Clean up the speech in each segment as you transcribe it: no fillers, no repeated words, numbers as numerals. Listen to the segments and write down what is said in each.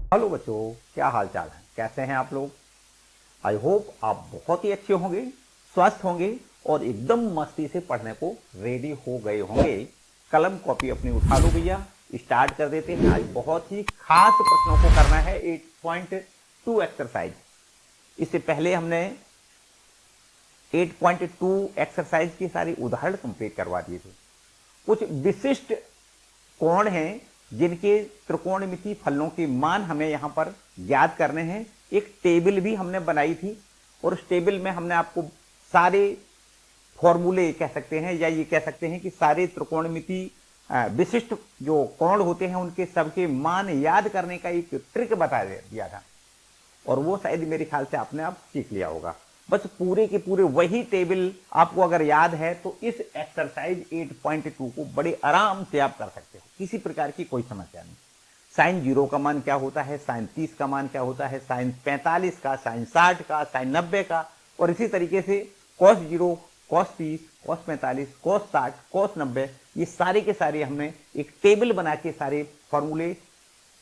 Hello बच्चों, क्या हाल चाल है? कैसे हैं आप लोग? आई होप आप बहुत ही अच्छे होंगे, स्वस्थ होंगे और एकदम मस्ती से पढ़ने को रेडी हो गए होंगे। कलम कॉपी अपनी उठा लो भैया, स्टार्ट कर देते हैं। आज बहुत ही खास प्रश्नों को करना है 8.2 एक्सरसाइज। इससे पहले हमने 8.2 एक्सरसाइज की सारी उदाहरण कंप्लीट करवा दिए थे। कुछ विशिष्ट कोण हैं जिनके त्रिकोणमिति फलनों के मान हमें यहां पर ज्ञात करने हैं। एक टेबल भी हमने बनाई थी और उस टेबल में हमने आपको सारे फॉर्मूले कह सकते हैं या ये कह सकते हैं कि सारे त्रिकोणमिति विशिष्ट जो कोण होते हैं उनके सबके मान याद करने का एक ट्रिक बता दिया था और वो शायद मेरे ख्याल से आपने आप सीख लिया होगा। बस पूरे के पूरे वही टेबल आपको अगर याद है तो इस एक्सरसाइज 8.2 को बड़े आराम से आप कर सकते हो, किसी प्रकार की कोई समस्या नहीं। साइन 0 का मान क्या होता है, साइन 30 का मान क्या होता है, साइन 45 का, साइन 60 का, साइन 90 का, और इसी तरीके से cos 0, cos 30, cos 45, cos 60, cos 90, ये सारे के सारे हमने एक टेबल बना के सारे फॉर्मूले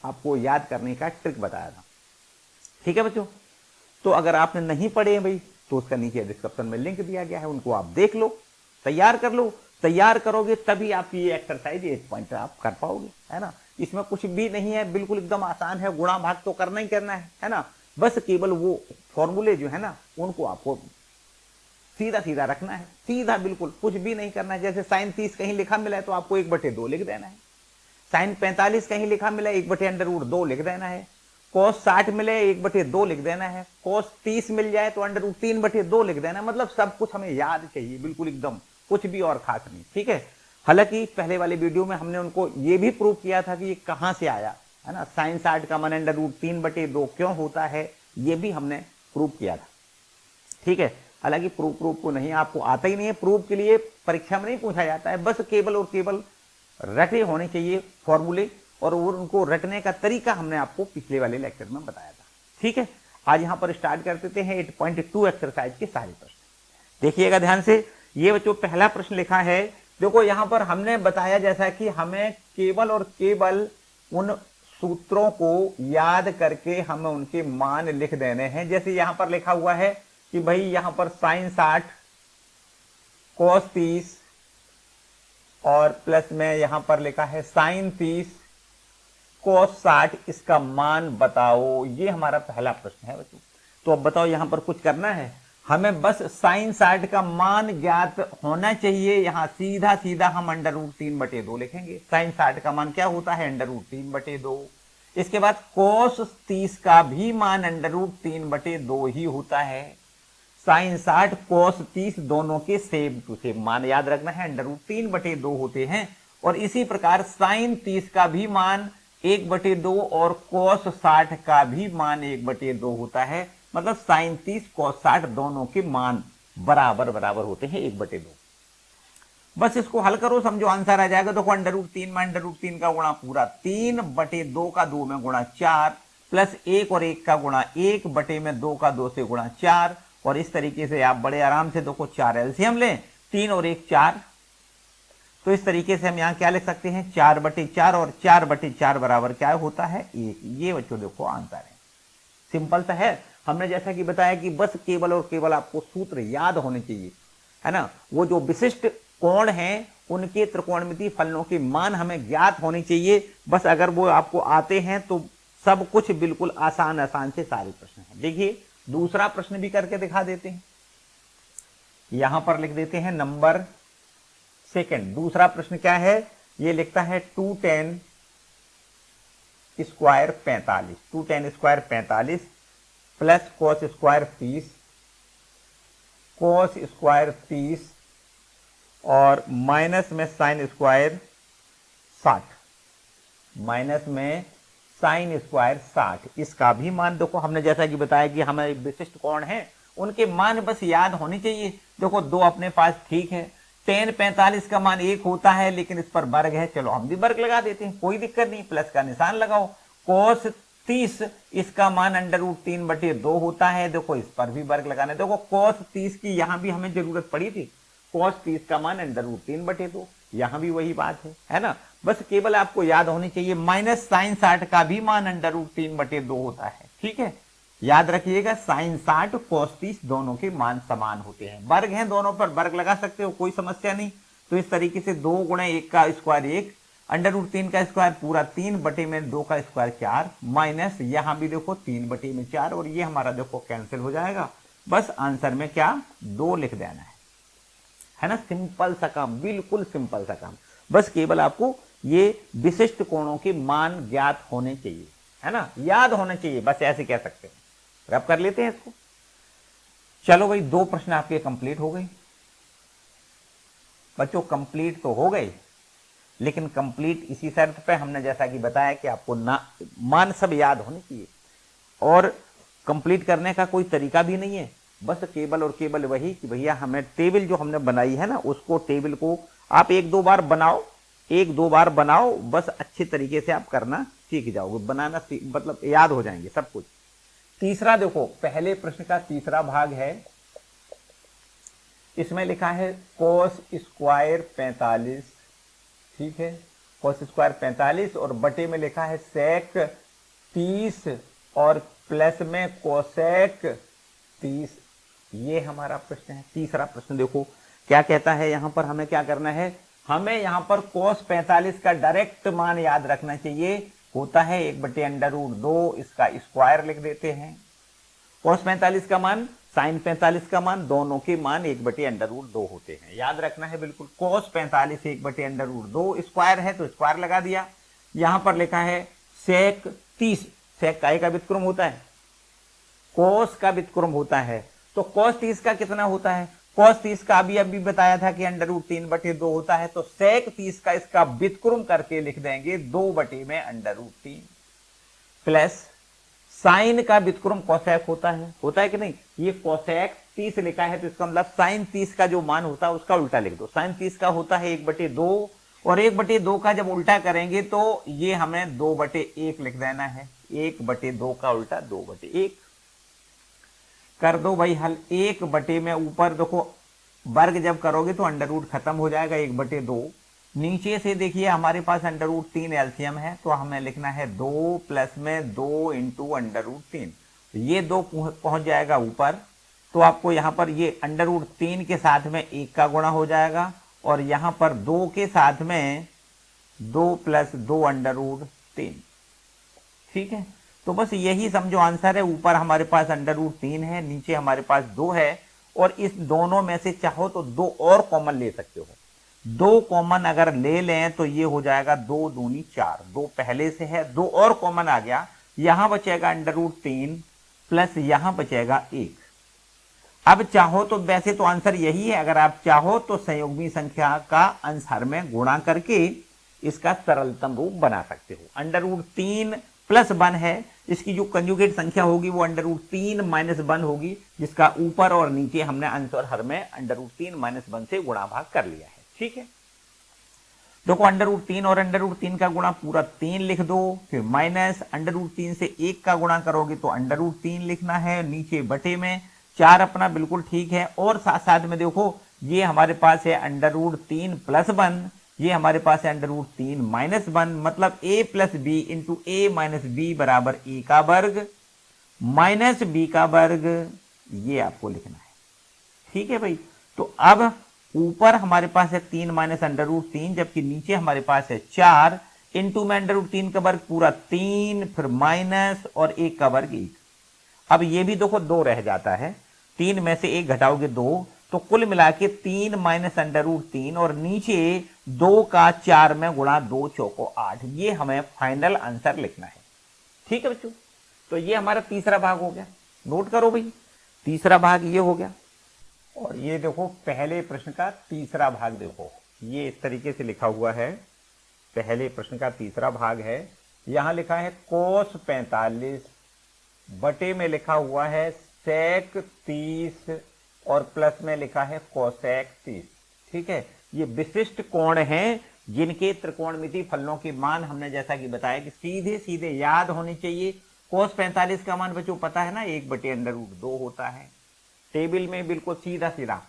आपको याद करने का ट्रिक बताया था। ठीक है बच्चों, तो अगर आपने नहीं पढ़े हैं भाई तो उसका नीचे डिस्क्रिप्शन में लिंक दिया गया है, उनको आप देख लो, तैयार कर लो। तैयार करोगे तभी आप ये एक्सरसाइज 8 पॉइंट आप कर पाओगे, है ना। इसमें कुछ भी नहीं है, बिल्कुल एकदम आसान है। गुणा भाग तो करना ही करना है ना। बस केवल वो फॉर्मूले जो है ना उनको आपको सीधा सीधा रखना है, सीधा, बिल्कुल कुछ भी नहीं करना है। जैसे साइन 30 कहीं लिखा मिला है तो आपको 1/2 लिख देना है। साइन 45 कहीं लिखा मिला है 1/√2 लिख देना है। cos 60 मिले 1/2 लिख देना है। cos 30 मिल जाए तो √3/2 लिख देना है। मतलब सब कुछ हमें याद चाहिए, बिल्कुल एकदम कुछ भी और खास नहीं। ठीक है, हालांकि पहले वाले वीडियो में हमने उनको ये भी प्रूव किया था कि ये कहां से आया, है ना। साइन 60 का मान √3/2 क्यों होता है ये भी हमने प्रूव किया था। ठीक है, हालांकि प्रूव को नहीं, आपको आता ही नहीं है। प्रूव के लिए परीक्षा में नहीं पूछा जाता है, बस केवल और केवल रटे होने चाहिए फॉर्मूले, और उनको रटने का तरीका हमने आपको पिछले वाले लेक्चर में बताया था। ठीक है, आज यहां पर स्टार्ट कर देते हैं 8.2 एक्सरसाइज के सारे प्रश्न। देखिएगा ध्यान से। ये बच्चों पहला प्रश्न लिखा है, देखो यहां पर हमने बताया जैसा कि हमें केवल और केवल उन सूत्रों को याद करके हमें उनके मान लिख देने हैं। जैसे यहां पर लिखा हुआ है कि भाई यहां पर साइन 60, cos 30 और प्लस में यहां पर लिखा है साइन 30, cos 60, इसका मान बताओ। ये हमारा पहला प्रश्न है बच्चों। तो अब बताओ यहां पर कुछ करना है, हमें बस साइन 60 का मान ज्ञात होना चाहिए। यहां सीधा सीधा हम √3/2 लिखेंगे। साइन 60 का मान क्या होता है, √3/2। इसके बाद cos 30 का भी मान √3/2 ही होता है। साइन 60 cos 30 दोनों के सेम टू सेम मान याद रखना है, √3/2 होते हैं। और इसी प्रकार साइन 30 का भी मान 1/2 और cos 60 का भी मान 1/2 होता है। मतलब साइन 30 cos 60 दोनों के मान बराबर बराबर होते हैं 1/2। बस इसको हल करो, समझो आंसर आ जाएगा। देखो √3 में √3 का गुणा पूरा 3/2 का 2 में गुणा 4 प्लस 1 और 1 का गुणा 1/2 का 2 से गुणा 4। और इस तरीके से आप बड़े आराम से देखो 4 एलसीएम लें, 3 और 1 4। तो इस तरीके से हम यहाँ क्या लिख सकते हैं, 4/4 और 4/4 बराबर क्या होता है, 1। ये बच्चों देखो आंसर है, सिंपल सा है। हमने जैसा कि बताया कि बस केवल और केवल आपको सूत्र याद होने चाहिए, है ना। वो जो विशिष्ट कोण हैं उनके त्रिकोणमिति फलनों के मान हमें ज्ञात होने चाहिए। बस अगर वो आपको आते हैं तो सब कुछ बिल्कुल आसान आसान से सारे प्रश्न हैं। देखिए दूसरा प्रश्न भी करके दिखा देते हैं। यहां पर लिख देते हैं नंबर सेकंड। दूसरा प्रश्न क्या है, ये लिखता है 2tan² 45, 2tan² 45 plus cos² 30, cos² 30 और माइनस में sin² 60, माइनस में sin² 60। इसका भी मान देखो, हमने जैसा कि बताया कि हमें विशिष्ट कोण है उनके मान बस याद होने चाहिए। देखो दो अपने पास ठीक है, tan 45 का मान 1 होता है लेकिन इस पर वर्ग है, चलो हम भी वर्ग लगा देते हैं, कोई दिक्कत नहीं, प्लस का निशान लगाओ। cos 30 इसका मान √3/2 होता है, देखो इस पर भी वर्ग लगाना है। देखो cos 30 की यहां भी हमें जरूरत पड़ी थी, cos 30 का मान √3/2, यहां भी वही बात है ना। बस केवल आपको याद होनी चाहिए माइनस साइन 60 का भी मान √3/2 होता है। ठीक है, याद रखिएगा साइन 60 cos 30 दोनों के मान समान होते हैं। वर्ग हैं दोनों पर, वर्ग लगा सकते हो, कोई समस्या नहीं। तो इस तरीके से 2 × 1 का स्क्वायर 1, √3 का स्क्वायर पूरा 3/2 का स्क्वायर 4, माइनस यहां भी देखो 3/4 और ये हमारा देखो कैंसिल हो जाएगा। बस आंसर में क्या 2 लिख देना है ना। सिंपल सा काम, बिल्कुल सिंपल सा काम। बस केवल आपको ये विशिष्ट कोणों के मान ज्ञात होने चाहिए, है ना, याद होने चाहिए, बस ऐसे कह सकते हैं। रब कर लेते हैं इसको। चलो भाई, 2 प्रश्न आपके कंप्लीट हो गए बच्चों, कंप्लीट तो हो गए, लेकिन कंप्लीट इसी शर्त पे हमने जैसा कि बताया कि आपको ना मान सब याद होने चाहिए, और कंप्लीट करने का कोई तरीका भी नहीं है। बस केवल और केवल वही कि भैया हमें टेबल जो हमने बनाई है ना, उसको टेबल को आप 1-2 बार बनाओ, 1-2 बार बनाओ, बस अच्छे तरीके से आप करना सीख जाओगे, बनाना मतलब याद हो जाएंगे सब कुछ। तीसरा देखो, पहले प्रश्न का तीसरा भाग है, इसमें लिखा है cos स्क्वायर 45। ठीक है, cos स्क्वायर 45 और बटे में लिखा है sec 30 और प्लस में कोसेक 30। ये हमारा प्रश्न है। तीसरा प्रश्न देखो क्या कहता है, यहां पर हमें क्या करना है, हमें यहां पर cos 45 का डायरेक्ट मान याद रखना चाहिए, होता है 1/√2, इसका स्क्वायर लिख देते हैं। cos 45 का मान, sin 45 का मान, दोनों के मान 1/√2 होते हैं, याद रखना है बिल्कुल। cos 45 1/√2, स्क्वायर है तो स्क्वायर लगा दिया। यहां पर लिखा है sec 30, sec काय का व्युत्क्रम होता है, cos का व्युत्क्रम होता है, तो cos 30 का कितना होता है, cos 30 का अभी बताया था कि √3/2 होता है, तो sec 30 का इसका व्युत्क्रम करके लिख देंगे 2/√3 प्लस साइन का व्युत्क्रम कोसेक होता है कि नहीं, ये कोसेक 30 लिखा है तो इसका मतलब साइन 30 का जो मान होता है उसका उल्टा लिख दो। साइन 30 का होता है 1/2 और 1/2 का जब उल्टा करेंगे तो ये हमें 2/1 लिख देना है। 1/2 का उल्टा 2/1 कर दो भाई हल। 1 में ऊपर देखो वर्ग जब करोगे तो अंडर रूट खत्म हो जाएगा, 1/2। नीचे से देखिए हमारे पास √3 एलसीएम है तो हमें लिखना है 2 प्लस में 2 इंटू √3, ये 2 पहुंच जाएगा ऊपर, तो आपको यहां पर ये √3 के साथ में 1 का गुणा हो जाएगा और यहां पर 2 के साथ में 2 + 2 √3। ठीक है, तो बस यही समझो आंसर है। ऊपर हमारे पास √3 है, नीचे हमारे पास 2 है और इस दोनों में से चाहो तो 2 और कॉमन ले सकते हो। 2 कॉमन अगर ले लें तो ये हो जाएगा 2 दूनी 4, 2 पहले से है, 2 और कॉमन आ गया, यहां बचेगा √3 प्लस यहां बचेगा 1। अब चाहो तो वैसे तो आंसर यही है, अगर आप चाहो तो संयुग्मी संख्या का आंसर में गुणा करके इसका सरलतम रूप बना सकते हो। √3 प्लस 1 है, इसकी जो कंजुगेट संख्या होगी वो √3 - 1 होगी, जिसका ऊपर और नीचे हमने आंसर हर में √3 - 1 से गुणा भाग कर लिया है। ठीक है, देखो √3 और √3 का गुणा पूरा 3 लिख दो, फिर माइनस √3 से 1 का गुणा करोगे तो √3 लिखना है, नीचे बटे में 4 अपना बिल्कुल ठीक है। और साथ साथ में देखो ये हमारे पास है √3 प्लस 1, ये हमारे पास है √3 - 1, मतलब a + b into a - b बराबर a का वर्ग माइनस b का वर्ग, ये आपको लिखना है। ठीक है भाई, तो अब ऊपर हमारे पास है 3 - √3, जबकि नीचे हमारे पास है 4 इंटू में √3 का वर्ग पूरा 3, फिर माइनस और 1 का वर्ग 1। अब ये भी देखो 2 रह जाता है, 3 में से 1 घटाओगे 2, तो कुल मिला के 3 - √3 और नीचे 2 का 4 में गुणा 2 चौको 8, ये हमें फाइनल आंसर लिखना है। ठीक है बच्चों, तो ये हमारा तीसरा भाग हो गया, नोट करो भाई, तीसरा भाग ये हो गया। और ये देखो पहले प्रश्न का तीसरा भाग, देखो ये इस तरीके से लिखा हुआ है, पहले प्रश्न का तीसरा भाग है। यहां लिखा है cos 45 बटे में लिखा हुआ है sec 30 और प्लस में लिखा है कोसेक 30। ठीक है, ये विशिष्ट कोण हैं जिनके त्रिकोणमिति फलनों के मान हमने जैसा कि बताया कि सीधे सीधे याद होने चाहिए। cos 45 का मान बच्चों पता है ना, 1/√2 होता है, टेबल में बिल्कुल सीधा सीधा।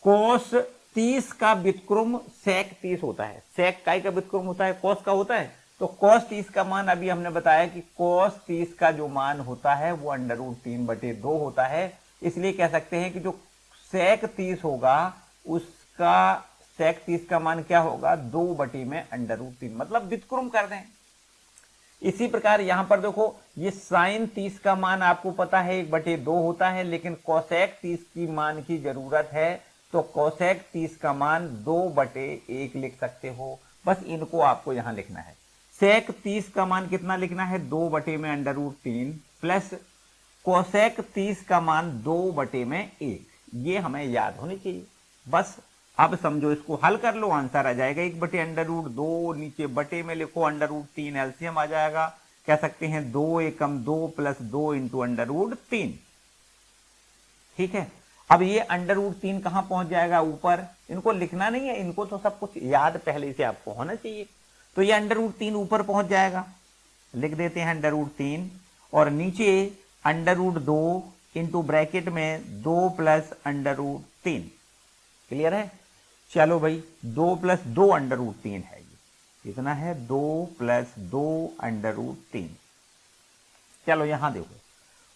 cos 30 का व्युत्क्रम sec 30 होता है। sec काय का व्युत्क्रम होता है? cos का होता है। तो cos 30 का मान अभी हमने बताया कि cos 30 का जो मान होता है वो √3/2 होता है। इसलिए कह सकते हैं कि जो sec 30 होगा उसका sec 30 का मान क्या होगा? 2/√3, मतलब व्युत्क्रम कर दें। इसी प्रकार यहां पर देखो, ये sin 30 का मान आपको पता है 1/2 होता है, लेकिन cosec 30 की मान की जरूरत है, तो cosec 30 का मान 2/1 लिख सकते हो। बस इनको आपको यहां लिखना है। sec 30 का मान कितना लिखना है? 2/√3 प्लस cosec 30 का मान 2/1। ये हमें याद होनी चाहिए। बस अब समझो, इसको हल कर लो, आंसर आ जाएगा 1/√2, नीचे बटे में लिखो √3, एलसीएम आ जाएगा। कह सकते हैं 2 एकम 2 प्लस 2 इंटू √3। ठीक है, अब ये √3 कहां पहुंच जाएगा? ऊपर। इनको लिखना नहीं है, इनको तो सब कुछ याद पहले से आपको होना चाहिए। तो ये √3 ऊपर पहुंच जाएगा, लिख देते हैं √3, और नीचे √2 इंटू ब्रैकेट में 2 प्लस √3। क्लियर है? चलो भाई, 2 प्लस 2 √3 है। ये कितना है? 2 प्लस 2 √3। चलो यहां देखो,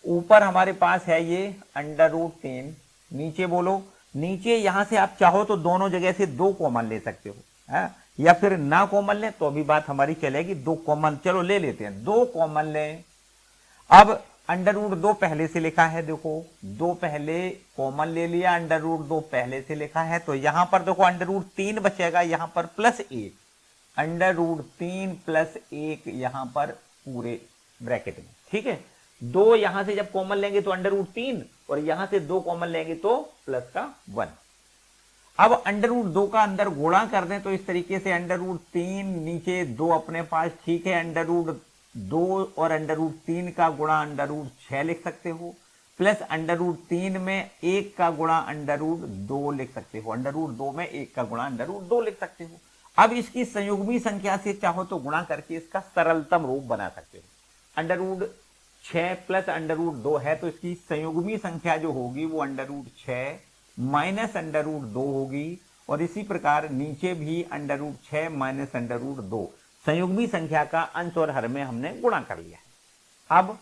ऊपर हमारे पास है ये √3, नीचे बोलो, नीचे यहां से आप चाहो तो दोनों जगह से 2 कॉमन ले सकते हो, है? या फिर ना कॉमन लें तो भी बात हमारी चलेगी। 2 कॉमन, चलो ले लेते हैं, 2 कॉमन लें। अब √2 पहले से लिखा है, देखो 2 पहले कॉमन ले लिया, √2 पहले से लिखा है, तो यहां पर देखो √3 बचेगा, यहां पर +1, √3 +1 यहां पर पूरे ब्रैकेट में। ठीक है, 2 यहां से जब कॉमन लेंगे तो √3, और यहां से 2 कॉमन लेंगे तो +1। अब √2 का अंदर गुणा कर दें तो इस तरीके से √3 नीचे 2 अपने पास, ठीक है, √2 और √3 का गुणा √6 लिख सकते हो, प्लस √3 में 1 का गुणा √2 लिख सकते हो, √2 में 1 का गुणा √2 लिख सकते हो। अब इसकी संयुग्मी संख्या से चाहो तो गुणा करके इसका सरलतम रूप बना सकते हो। √6 प्लस √2 है, तो इसकी संयुग्मी संख्या जो होगी वो √6 माइनस √2 होगी, और इसी प्रकार नीचे भी √6 माइनस √2 संयुग्मी संख्या का अंश और हर में हमने गुणा कर लिया है। अब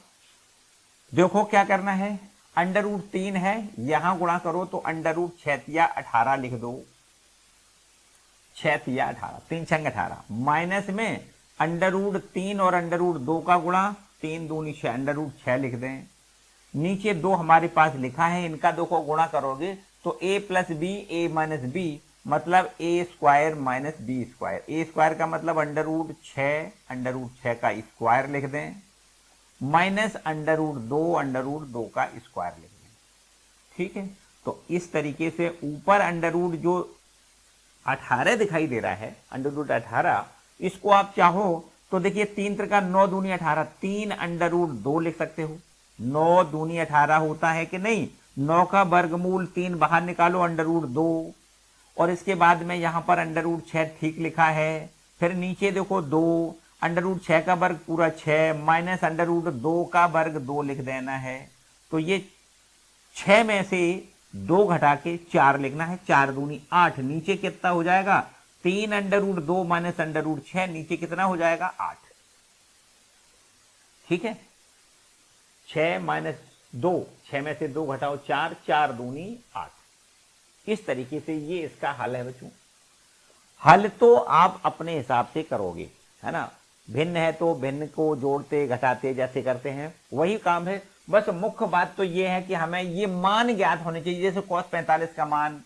देखो क्या करना है, √3 है, यहां गुणा करो तो √6 18 लिख दो, 6 18, 3 6 18, माइनस में √3 और √2 का गुणा, 3 दूनी 6, √6 लिख दें। नीचे 2 हमारे पास लिखा है, इनका देखो गुणा करोगे तो a plus b, a minus b, मतलब a² माइनस b²। a² का मतलब √6 का स्क्वायर लिख दें, माइनस √2 का स्क्वायर लिख दें। ठीक है, तो इस तरीके से ऊपर जो 18 दिखाई दे रहा है, √18, इसको आप चाहो तो देखिए 3 त्रिका 9 दूनी 18, 3 √2 लिख सकते हो। 9 दूनी 18 होता है कि नहीं? 9 का वर्गमूल 3 बाहर निकालो, √2, और इसके बाद में यहां पर √6 ठीक लिखा है। फिर नीचे देखो 2, √6 का वर्ग पूरा 6, माइनस √2 का वर्ग 2 लिख देना है। तो ये 6 में से 2 घटा के 4 लिखना है, 4 दूनी 8, नीचे कितना हो जाएगा? 3 √2 माइनस √6, नीचे कितना हो जाएगा? 8। ठीक है, 6 माइनस 2, 6 में से 2 घटाओ 4, 4 दूनी 8। इस तरीके से ये इसका हल है बच्चों। हल तो आप अपने हिसाब से करोगे, है ना? भिन्न है तो भिन्न को जोड़ते घटाते जैसे करते हैं वही काम है। बस मुख्य बात तो ये है कि हमें ये मान ज्ञात होने चाहिए, जैसे cos 45 का मान,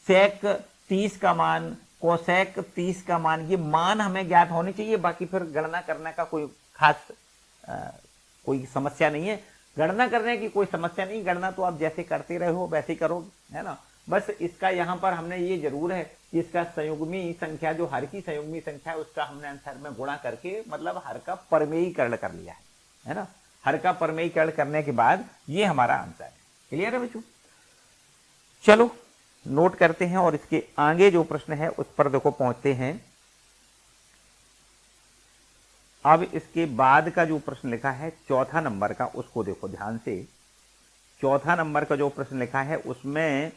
sec 30 का मान, cosec 30 का मान, ये मान हमें ज्ञात होने चाहिए। बाकी फिर गणना करने का कोई खास कोई समस्या नहीं है, गणना करने की कोई समस्या नहीं, गणना तो आप जैसे करते रहे हो वैसे ही करोगे, है ना? बस इसका यहाँ पर हमने ये जरूर है कि इसका संयुग्मी संख्या, जो हर की संयुग्मी संख्या है, उसका हमने आंसर में गुणा करके मतलब हर का परमेयीकरण कर लिया है ना? हर का परमेयीकरण करने के बाद ये हमारा आंसर है। क्लियर है बच्चों? चलो नोट करते हैं और इसके आगे जो प्रश्न है उस पर देखो पहुंचते हैं। अब इसके बाद का जो प्रश्न लिखा है 4था नंबर का, उसको देखो ध्यान से। 4था नंबर का जो प्रश्न लिखा है उसमें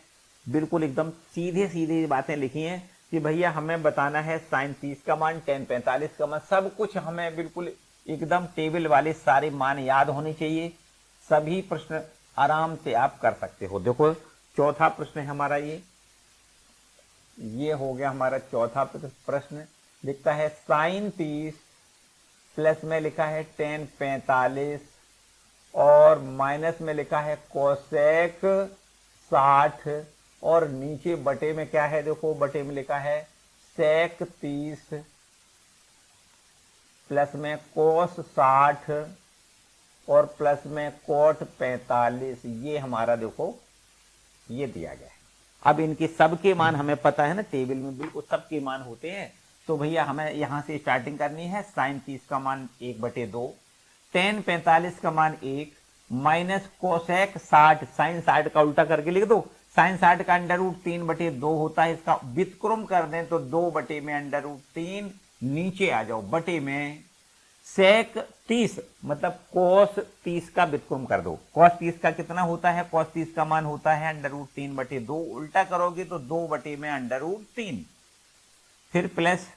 बिल्कुल एकदम सीधे सीधे बातें लिखी हैं कि भैया हमें बताना है साइन 30 का मान, टेन 45 का मान, सब कुछ हमें बिल्कुल एकदम टेबल वाले सारे मान याद होने चाहिए। सभी प्रश्न आराम से आप कर सकते हो। देखो चौथा प्रश्न है हमारा ये हो गया हमारा चौथा प्रश्न। लिखता है साइन 30 प्लस में लिखा है टेन 45 और माइनस में लिखा है कोसेक 60 और नीचे बटे में क्या है, देखो बटे में लिखा है सेक 30 प्लस में कोस 60 और प्लस में कोट 45। ये हमारा देखो ये दिया गया है। अब इनके सबके मान हमें पता है ना, टेबल में बिल्कुल सबके मान होते हैं। तो भैया हमें यहां से स्टार्टिंग करनी है। साइन 30 का मान 1/2, टेन 45 का मान 1 माइनस कोसेक 60, साइन 60 का उल्टा करके लिख दो। साइन 60 का √3/2 होता है, इसका व्युत्क्रम कर दें तो 2 में √3, नीचे आ जाओ बटे में सेक 30 मतलब कोस 30 का व्युत्क्रम कर दो। कोस 30 का कितना होता है, कोस 30 का मान होता है √3/2, उल्टा करोगे तो 2 में √3, फिर प्लस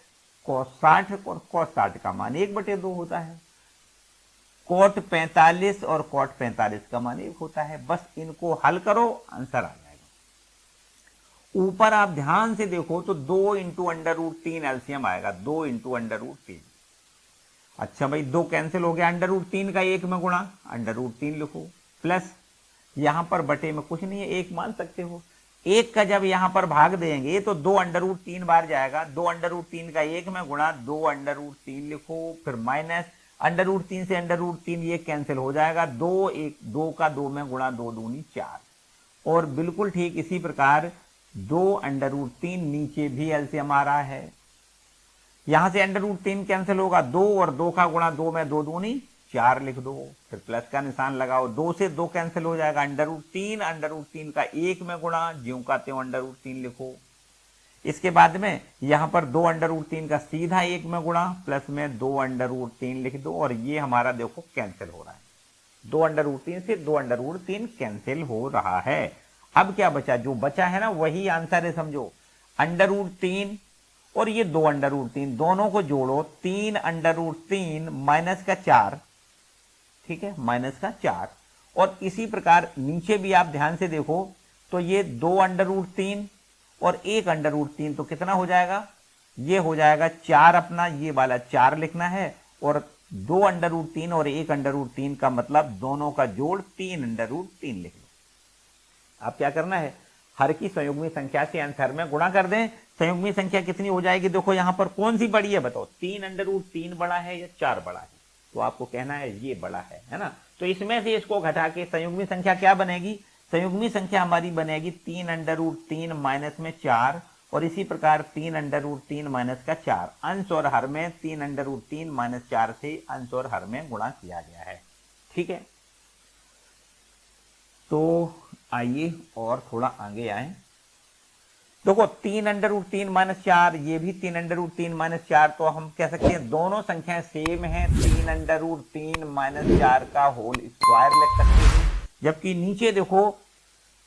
कोस 60 और कोस 60 का मान 1/2 होता है। कोट 45 और कोट 45 का मान 1 होता है। बस इनको हल करो, आंसर आ जाएगा। ऊपर आप ध्यान से देखो तो 2 × √3 एलसीएम आएगा, 2 × √3। अच्छा भाई 2 कैंसिल हो गया, √3 का 1 में गुणा, √3 लिखो, प्लस यहां पर बटे में कुछ नहीं है, 1 मान सकते हो। 1 का जब यहां पर भाग देंगे तो 2 √3 बार जाएगा, 2 √3 का 1 में गुणा, 2 √3 लिखो, फिर माइनस √3 से √3 ये कैंसिल हो जाएगा, 2 का 2 में गुणा, 2 दूनी 4। और बिल्कुल ठीक इसी प्रकार 2 √3 नीचे भी एलसीएम आ रहा है, यहां से √3 कैंसिल होगा, 2 और 2 का गुणा, 2 में 2 दूनी 4 लिख दो, फिर प्लस का निशान लगाओ, 2 से 2 कैंसिल हो जाएगा, √3 का 1 में गुणा, ज्यों का त्यों √3 लिखो। इसके बाद में यहां पर 2 √3 का सीधा 1 में गुणा, प्लस में 2 √3 लिख दो, और ये हमारा देखो कैंसिल हो रहा है, 2 √3 से 2 √3 कैंसिल हो रहा है। अब क्या बचा, जो बचा है ना वही आंसर है, समझो √3 और ये 2 √3 दोनों को जोड़ो, 3 √3 माइनस का 4, ठीक है, माइनस का 4। और इसी प्रकार नीचे भी आप ध्यान से देखो तो ये 2 √3 और 1 √3 तो कितना हो जाएगा, ये हो जाएगा 4, अपना ये वाला 4 लिखना है, और 2 √3 और 1 √3 का मतलब दोनों का जोड़ 3 √3 लिख लो। अब क्या करना है, हर की संयुग्मी संख्या से आंसर में गुणा कर दें। संयुग्मी संख्या कितनी हो जाएगी, देखो यहां पर कौन सी बड़ी है बताओ, 3 √3 बड़ा है या 4 बड़ा है, तो आपको कहना है ये बड़ा है ना। तो इसमें से इसको घटा के संयुग्मी संख्या क्या बनेगी, संयुग्मी संख्या हमारी बनेगी 3 √3 माइनस में 4, और इसी प्रकार 3 √3 माइनस का 4, अंश और हर में 3 √3 माइनस 4 से अंश और हर में गुणा किया गया है, ठीक है। तो आइए और थोड़ा आगे आए। देखो 3 √3 माइनस 4, ये भी 3 √3 माइनस 4, तो हम कह सकते हैं दोनों संख्याएं सेम हैं, 3 √3 माइनस 4 का होल स्क्वायर लिख सकते हैं। जबकि नीचे देखो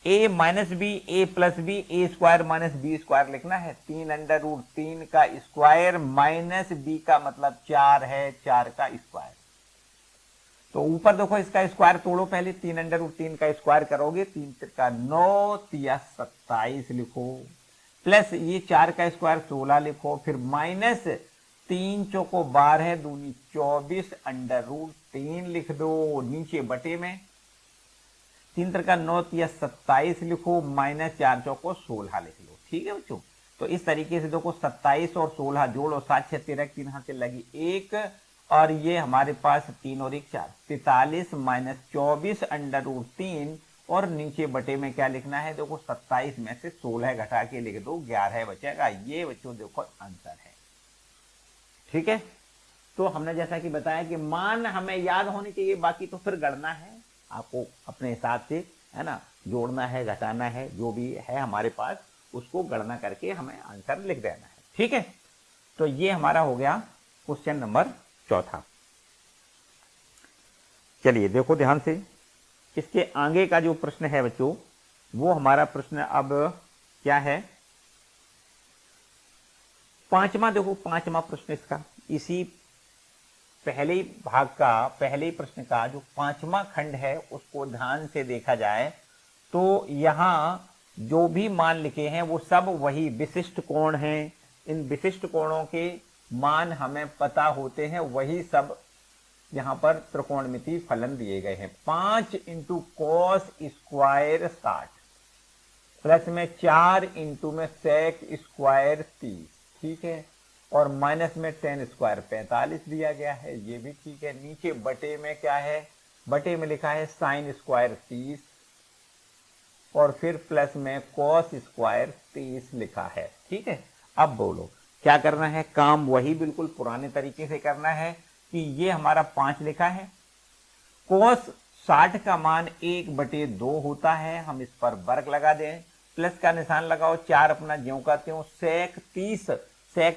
a minus b, a plus b, a square minus b square लिखना है, 3 √3 का स्क्वायर माइनस बी का मतलब 4 है, 4 का स्क्वायर। तो ऊपर देखो इसका स्क्वायर तोड़ो पहले, 3 √3 का स्क्वायर करोगे, 3 का 9 या 27 लिखो, प्लस ये 4 का स्क्वायर 16 लिखो, फिर माइनस 3 चौको 12 दूनी 24 √3 लिख दो, नीचे बटे में 3 का 9 या 27 लिखो, माइनस 4 चौको 16 लिख लो, ठीक है बच्चों। तो इस तरीके से देखो 27 और 16 जोड़ो, 7 6 13, 3 हाथ से लगी 1, और ये हमारे पास 3 और 1 4, 43 माइनस 24 √3, और नीचे बटे में क्या लिखना है, देखो 27 में से 16 घटा के लिख दो, 11 बचेगा। ये बच्चों देखो आंसर है, ठीक है। तो हमने जैसा कि बताया कि मान हमें याद होने चाहिए, बाकी तो फिर गणना है, आपको अपने हिसाब से है ना, जोड़ना है, घटाना है, जो भी है हमारे पास उसको गणना करके हमें आंसर लिख देना है, ठीक है। तो ये हमारा हो गया क्वेश्चन नंबर 4। चलिए देखो ध्यान से, इसके आगे का जो प्रश्न है बच्चों, वो हमारा प्रश्न अब क्या है? पांचवा, देखो पांचवा प्रश्न इसका, इसी पहले ही भाग का, पहले ही प्रश्न का जो पांचवा खंड है उसको ध्यान से देखा जाए तो यहां जो भी मान लिखे हैं वो सब वही विशिष्ट कोण हैं। इन विशिष्ट कोणों के मान हमें पता होते हैं, वही सब यहां पर त्रिकोणमिति फलन दिए गए हैं। 5 इंटू कॉस स्क्वायर 60 प्लस में 4 इंटू में सेक स्क्वायर 30, ठीक है, और माइनस में टेन स्क्वायर 45 दिया गया है, ये भी ठीक है। नीचे बटे में क्या है? बटे में लिखा है साइन स्क्वायर 30 और फिर प्लस में कॉस स्क्वायर 30 लिखा है, ठीक है। अब बोलो क्या करना है? काम वही बिल्कुल पुराने तरीके से करना है कि ये हमारा 5 लिखा है, कोस 60 का मान 1/2 होता है, हम इस पर वर्ग लगा दें, प्लस का निशान लगाओ, 4 अपना ज्यों का त्यों, सेक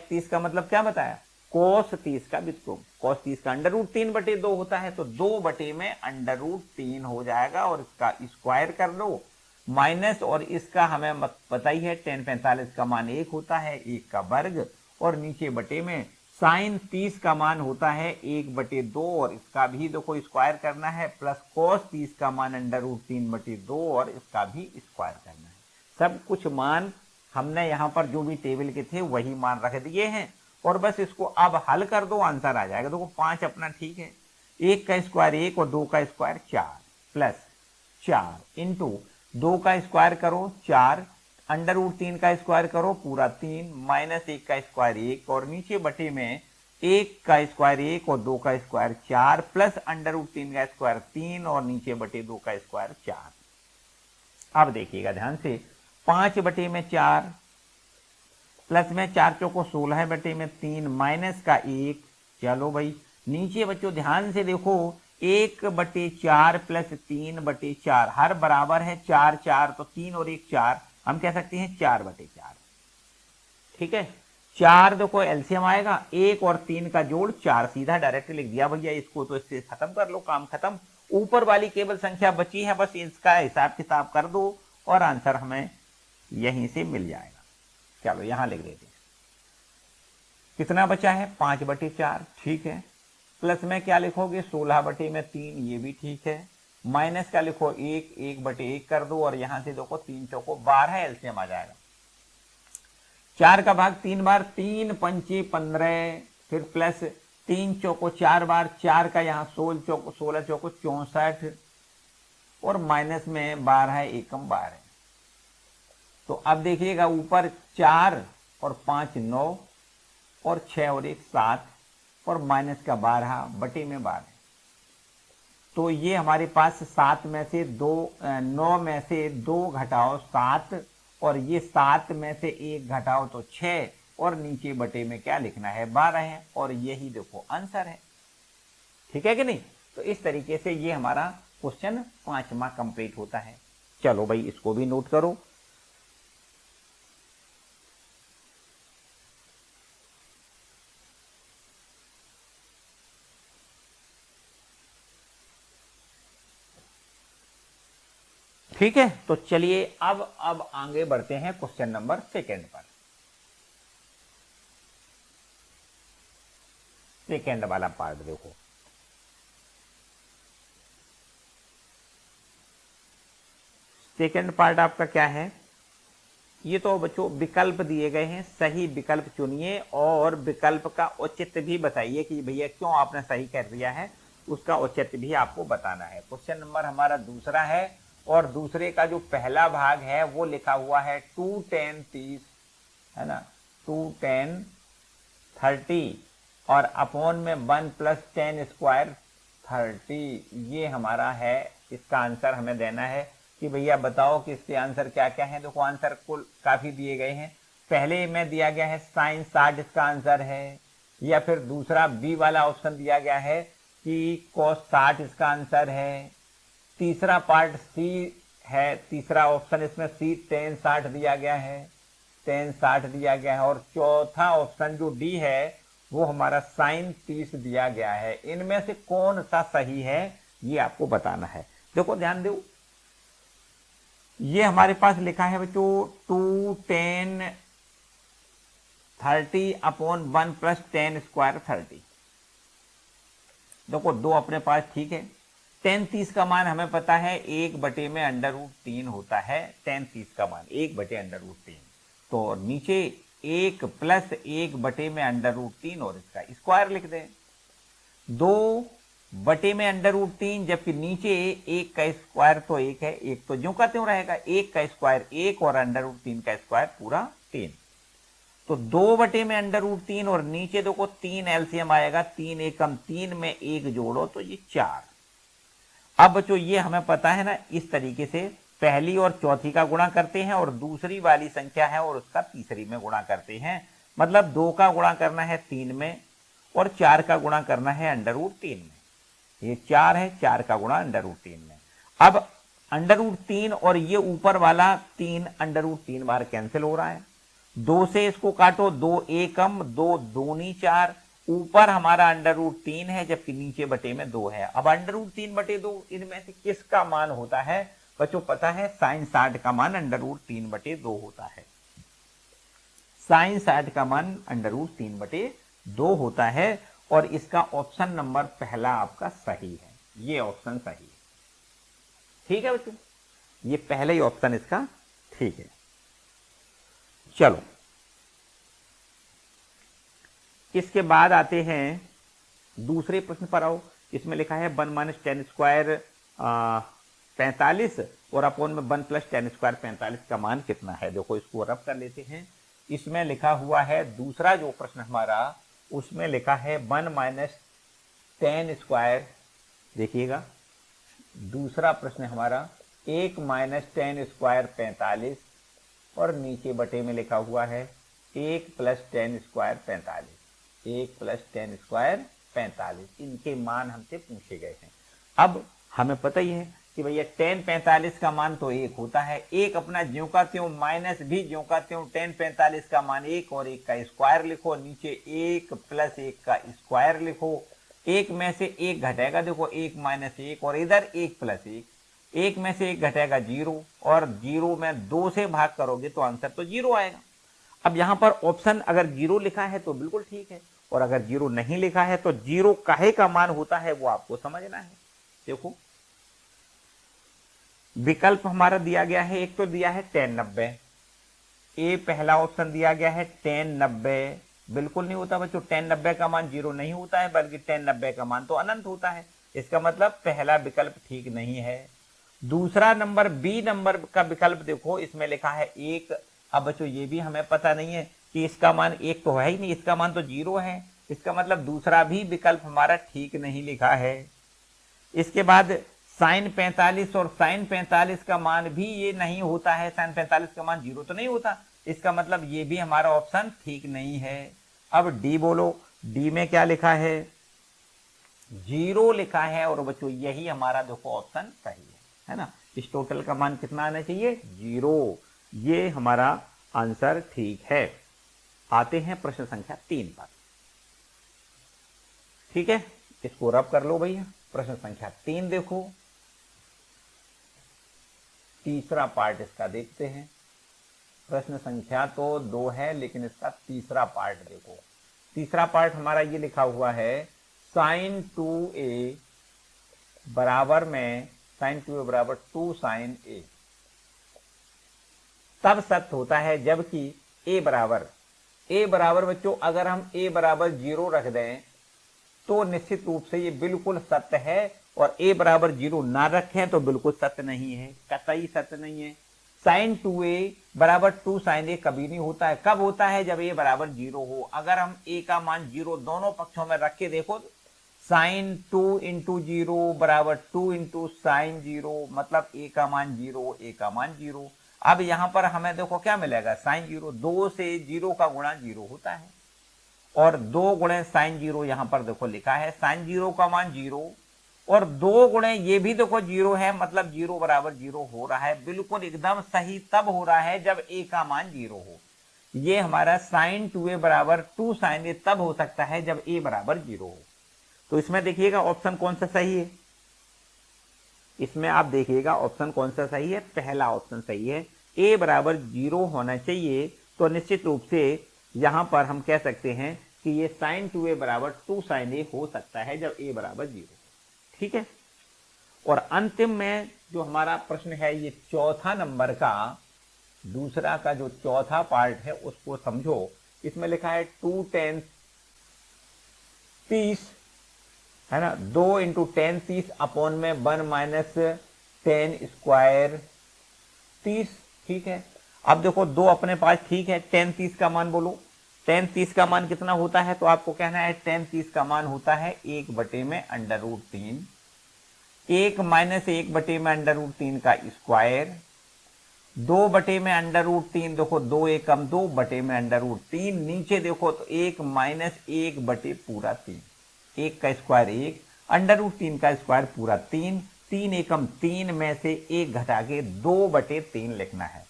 30 का मतलब क्या बताया? कोस 30 का व्युत्क्रम। कोस 30 का √3/2 होता है, तो 2 बटे में √3 हो जाएगा और इसका स्क्वायर कर लो, माइनस और इसका हमें पता ही है tan 45 का मान 1 होता है, 1 का वर्ग, और नीचे बटे में साइन 30 का मान होता है 1/2 और इसका भी देखो स्क्वायर करना है, प्लस कोस 30 का मान √3/2 और इसका भी स्क्वायर करना है। सब कुछ मान हमने यहाँ पर जो भी टेबल के थे वही मान रख दिए हैं और बस इसको अब हल कर दो, आंसर आ जाएगा। देखो 5 अपना ठीक है, 1 का स्क्वायर 1 और 2 का स्क्वायर 4 प्लस 4 इंटू 2 का स्क्वायर करो 4, √3 का स्क्वायर करो पूरा 3, माइनस 1 का स्क्वायर 1 और नीचे बटे में 1 का स्क्वायर 1 और 2 का स्क्वायर 4 प्लस √3 का स्क्वायर 3 और नीचे बटे 2 का स्क्वायर 4। अब देखिएगा ध्यान से, 5 बटे में 4 प्लस में 4 चौको 16 बटे में 3 माइनस का 1, चलो भाई नीचे बच्चों ध्यान से देखो, 1/4 प्लस 3/4 हर बराबर है 4 4, तो 3 और 1 4, हम कह सकते हैं 4/4, ठीक है। 4 देखो एलसीएम आएगा, 1 और 3 का जोड़ 4, सीधा डायरेक्ट लिख दिया भैया इसको, तो इससे खत्म कर लो, काम खत्म। ऊपर वाली केवल संख्या बची है, बस इसका हिसाब किताब कर दो और आंसर हमें यहीं से मिल जाएगा। चलो यहां लिख देते हैं, कितना बचा है? 5/4, ठीक है। प्लस में क्या लिखोगे? 16/3, ये भी ठीक है। माइनस का लिखो 1/1 कर दो और यहां से देखो 3 चौको 12 एलसीएम आ जाएगा। 4 का भाग 3 बार, 3 पंचे 15, फिर प्लस 3 चौको 4 बार, 4 का यहाँ 16 चौको 64 और माइनस में 12 एकम 12। तो अब देखिएगा ऊपर 4 और 5 9 और 6 और 1 7 और माइनस का 12 बटे में 12, तो ये हमारे पास 7 में से 2 9 में से 2 घटाओ 7 और ये 7 में से 1 घटाओ तो 6 और नीचे बटे में क्या लिखना है? 12 है और यही देखो आंसर है, ठीक है कि नहीं। तो इस तरीके से ये हमारा क्वेश्चन 5वां कंप्लीट होता है। चलो भाई इसको भी नोट करो। ठीक है, तो चलिए अब आगे बढ़ते हैं क्वेश्चन नंबर 2 पर। सेकेंड वाला पार्ट देखो, सेकेंड पार्ट आपका क्या है? ये तो बच्चों विकल्प दिए गए हैं, सही विकल्प चुनिए और विकल्प का औचित्य भी बताइए कि भैया क्यों आपने सही कर दिया है, उसका औचित्य भी आपको बताना है। क्वेश्चन नंबर हमारा 2 है और दूसरे का जो पहला भाग है वो लिखा हुआ है 2 10 30, है ना, 2 10 30 और अपॉन में 1 प्लस 10 स्क्वायर 30, ये हमारा है। इसका आंसर हमें देना है कि भैया बताओ कि इसके आंसर क्या क्या है। देखो आंसर कुल काफी दिए गए हैं, पहले में दिया गया है साइन 60 इसका आंसर है, या फिर दूसरा बी वाला ऑप्शन दिया गया है कि cos 60 इसका आंसर है, तीसरा पार्ट सी है, तीसरा ऑप्शन इसमें सी tan 60 दिया गया है, tan 60 दिया गया है, और चौथा ऑप्शन जो डी है वो हमारा साइन 30 दिया गया है। इनमें से कौन सा सही है ये आपको बताना है। देखो ध्यान दो, ये हमारे पास लिखा है बच्चों 2 10 30 अपॉन 1 प्लस 10 स्क्वायर 30। देखो दो अपने पास ठीक है। 10 30 का मान हमें पता है 1 में अंडर रूट 3 होता है। 10 30 का मान 1 अंडर रूट 3, तो नीचे 1 प्लस 1 में अंडर रूट 3 और इसका स्क्वायर लिख दें। 2 में अंडर रूट 3, जबकि नीचे 1 का स्क्वायर तो 1 है, 1 तो ज्यों का त्यों रहेगा। 1 का स्क्वायर 1 और अंडर रूट 3 का स्क्वायर पूरा 3। तो 2 में अंडर रूट 3 और नीचे देखो 3 एलसीएम आएगा। 3 एकम 3 में 1 जोड़ो तो ये 4। अब बच्चों ये हमें पता है ना, इस तरीके से पहली और चौथी का गुणा करते हैं और दूसरी वाली संख्या है और उसका तीसरी में गुणा करते हैं। मतलब 2 का गुणा करना है 3 में और 4 का गुणा करना है अंडर रूट 3 में। ये 4 है, 4 का गुणा अंडर रूट 3 में। अब अंडर रूट 3 और ये ऊपर वाला 3 अंडर रूट 3 बार कैंसिल हो रहा है। 2 से इसको काटो, 2 एकम 2 दूनी 4। ऊपर हमारा अंडर रूट 3 है जबकि नीचे बटे में 2 है। अब अंडर रूट 3 बटे 2 इनमें से किसका मान होता है बच्चों? पता है साइन 60 का मान अंडर रूट 3 बटे 2 होता है। साइन 60 का मान अंडर रूट 3 बटे 2 होता है और इसका ऑप्शन नंबर पहला आपका सही है। ये ऑप्शन सही है। ठीक है बच्चों, ये पहले ही ऑप्शन इसका ठीक है। चलो इसके बाद आते हैं दूसरे प्रश्न पर आओ। इसमें लिखा है 1 माइनस 10 स्क्वायर 45 और अपोन में 1 प्लस 10 स्क्वायर 45 का मान कितना है। देखो इसको रब कर लेते हैं। इसमें लिखा हुआ है दूसरा जो प्रश्न हमारा, उसमें लिखा है 1 माइनस 10 स्क्वायर। देखिएगा दूसरा प्रश्न हमारा 1 माइनस 10 स्क्वायर 45 और नीचे बटे में लिखा हुआ है 1 प्लस 10 स्क्वायर 45। 1 प्लस 10 स्क्वायर 45, इनके मान हमसे पूछे गए हैं। अब हमें पता ही है कि भैया 10 45 का मान तो 1 होता है। 1 अपना ज्यों का त्यों, माइनस भी ज्यों का त्यों। 10 45 का मान 1 और 1 का स्क्वायर लिखो। नीचे 1 प्लस 1 का स्क्वायर लिखो। 1 में से 1 घटेगा, देखो 1 माइनस 1 और इधर 1 प्लस 1। 1 में से 1 घटेगा 0 और 0 में 2 से भाग करोगे तो आंसर तो 0 आएगा। अब यहां पर ऑप्शन अगर 0 लिखा है तो बिल्कुल ठीक है, और अगर 0 नहीं लिखा है तो 0 काहे का मान होता है वो आपको समझना है। देखो विकल्प हमारा दिया गया है, एक तो दिया है 10 90। ए पहला ऑप्शन दिया गया है 10 90, बिल्कुल नहीं होता बच्चों। 10 90 का मान 0 नहीं होता है, बल्कि 10 90 का मान तो अनंत होता है। इसका मतलब पहला विकल्प ठीक नहीं है। दूसरा नंबर बी नंबर का विकल्प देखो, इसमें लिखा है 1। अब बच्चों ये भी हमें पता नहीं है कि इसका मान 1 तो है ही नहीं, इसका मान तो 0 है। इसका मतलब दूसरा भी विकल्प हमारा ठीक नहीं लिखा है। इसके बाद साइन 45 और साइन 45 का मान भी ये नहीं होता है। साइन 45 का मान 0 तो नहीं होता, इसका मतलब ये भी हमारा ऑप्शन ठीक नहीं है। अब डी बोलो, डी में क्या लिखा है? 0 लिखा है और बच्चों यही हमारा देखो ऑप्शन सही है ना। इस टोटल का मान कितना आना चाहिए? 0। ये हमारा आंसर ठीक है। आते हैं प्रश्न संख्या 3 पर। ठीक है, इसको रब कर लो भैया। प्रश्न संख्या 3 देखो, तीसरा पार्ट इसका देखते हैं। प्रश्न संख्या तो 2 है लेकिन इसका तीसरा पार्ट देखो। तीसरा पार्ट हमारा ये लिखा हुआ है साइन 2a बराबर में साइन 2a बराबर 2 साइन a तब सत्य होता है जबकि a बराबर बच्चों अगर हम a बराबर 0 रख दें तो निश्चित रूप से ये बिल्कुल सत्य है, और a बराबर 0 ना रखें तो बिल्कुल सत्य नहीं है, कतई सत्य नहीं है। साइन 2a बराबर 2 साइन a कभी नहीं होता है। कब होता है? जब a बराबर 0 हो। अगर हम a का मान 0 दोनों पक्षों में रख के देखो, साइन 2 इंटू 0 बराबर 2 इंटू साइन 0, मतलब a का मान 0, a का मान 0। अब यहां पर हमें देखो क्या मिलेगा? साइन 0, 2 से 0 का गुणा 0 होता है, और 2 गुणे साइन 0 यहां पर देखो लिखा है। साइन 0 का मान 0 और 2 गुणे ये भी देखो 0 है, मतलब 0 बराबर 0 हो रहा है। बिल्कुल एकदम सही तब हो रहा है जब a का मान 0 हो। ये हमारा साइन 2a बराबर 2 साइन a तब हो सकता है जब a बराबर 0 हो। तो इसमें देखिएगा ऑप्शन कौन सा सही है? इसमें आप देखिएगा ऑप्शन कौन सा सही है, पहला ऑप्शन सही है, a बराबर 0 होना चाहिए। तो निश्चित रूप से यहां पर हम कह सकते हैं कि ये sin 2a बराबर 2 sin a हो सकता है जब a बराबर 0। ठीक है, और अंतिम में जो हमारा प्रश्न है ये चौथा नंबर का दूसरा का जो चौथा पार्ट है उसको समझो। इसमें लिखा है 2 10 30 है ना, 2 इंटू 10 30 अपॉन में 1 माइनस 10 स्क्वायर 30। ठीक है, अब देखो 2 अपने पास, ठीक है, 10 30 का मान बोलो, 10 30 का मान कितना होता है, तो आपको कहना है 10 30 का मान होता है 1/√3, 1 माइनस 1/√3 का स्क्वायर, 2/√3, देखो 2 एकम 2/√3, नीचे देखो तो 1 माइनस 1/3, 1 का स्क्वायर 1, √3 का स्क्वायर पूरा 3, 3 एकम 3 में से 1 घटा के 2/3 लिखना है।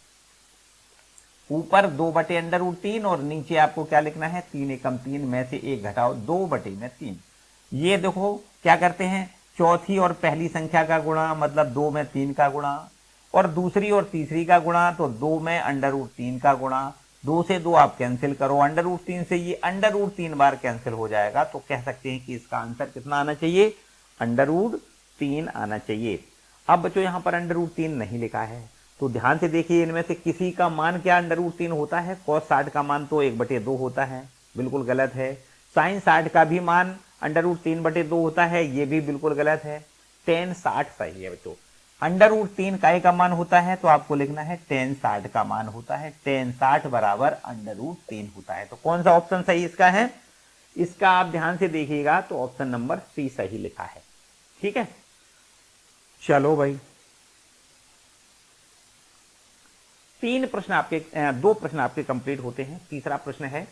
ऊपर 2/√3 और नीचे आपको क्या लिखना है, 3 एकम 3 में से 1 घटाओ 2/3। ये देखो क्या करते हैं, चौथी और पहली संख्या का गुणा, मतलब 2 में 3 का गुणा, और दूसरी और तीसरी का गुणा, तो 2 में √3 का गुणा, 2 से 2 आप कैंसिल करो, √3 से ये √3 बार कैंसिल हो जाएगा। तो कह सकते हैं कि इसका आंसर कितना आना चाहिए, √3 आना चाहिए। अब बच्चों यहाँ पर √3 नहीं लिखा है, तो ध्यान से देखिए इनमें से किसी का मान क्या √3 होता है, cos 60 का मान तो 1/2 होता है, बिल्कुल गलत है। sin 60 का भी मान √3/2 होता है, ये भी बिल्कुल गलत है। tan 60 सही है बच्चों, √3 काय का मान होता है, तो आपको लिखना है tan 60 का मान होता है, tan 60 बराबर √3 होता है। तो कौन सा ऑप्शन सही इसका है, इसका आप ध्यान से देखिएगा तो ऑप्शन नंबर सी सही लिखा है। ठीक है, चलो भाई, 2 प्रश्न आपके कंप्लीट होते हैं। तीसरा प्रश्न है,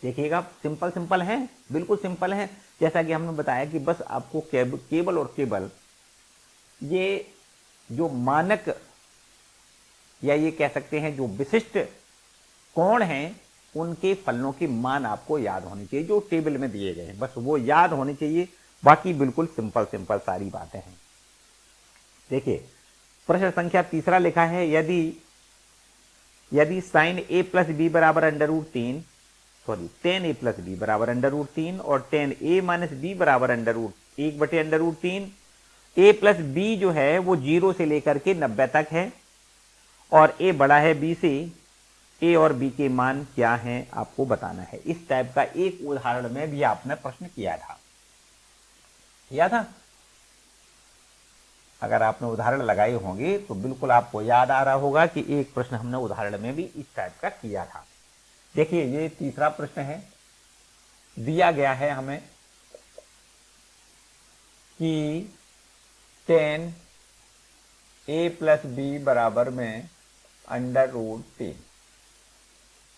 देखिएगा सिंपल है, बिल्कुल सिंपल है। जैसा कि हमने बताया कि बस आपको केवल और केवल ये जो मानक या ये कह सकते हैं जो विशिष्ट कोण हैं उनके फलनों के मान आपको याद होने चाहिए, जो टेबल में दिए गए हैं, बस वो याद होने चाहिए। बाकी बिल्कुल सिंपल सारी बातें हैं। देखिए प्रश्न संख्या तीसरा लिखा है, यदि sin a प्लस बी बराबर √3, sorry tan a plus b बराबर √3 और tan a माइनस बी बराबर 1/√3, a प्लस बी जो है वो 0 से लेकर के 90 तक है और a बड़ा है b से, a और b के मान क्या हैं आपको बताना है। इस टाइप का एक उदाहरण में भी आपने प्रश्न किया था। अगर आपने उदाहरण लगाए होंगे तो बिल्कुल आपको याद आ रहा होगा कि एक प्रश्न हमने उदाहरण में भी इस टाइप का किया था। देखिए ये तीसरा प्रश्न है, दिया गया है हमें कि tan a प्लस बी बराबर में √3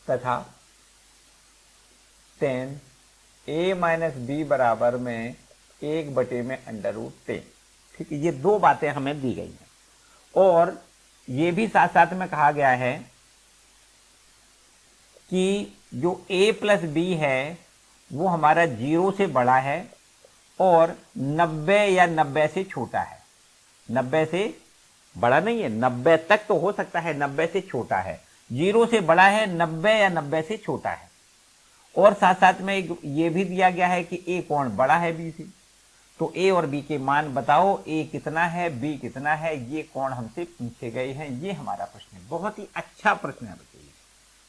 तथा tan a माइनस बी बराबर में 1/√3। ठीक है, ये 2 बातें हमें दी गई हैं और ये भी साथ साथ में कहा गया है कि जो a प्लस बी है वो हमारा 0 से बड़ा है और 90 या 90 से छोटा है। 90 से बड़ा नहीं है, 90 तक तो हो सकता है, 90 से छोटा है। 0 से बड़ा है, 90 या 90 से छोटा है। और साथ साथ में ये भी दिया गया है कि a कोण बड़ा है b से। तो a और b के मान बताओ, a कितना है, b कितना है, ये कोण हमसे पूछे गए हैं। ये हमारा प्रश्न है, बहुत ही अच्छा प्रश्न है बच्चों,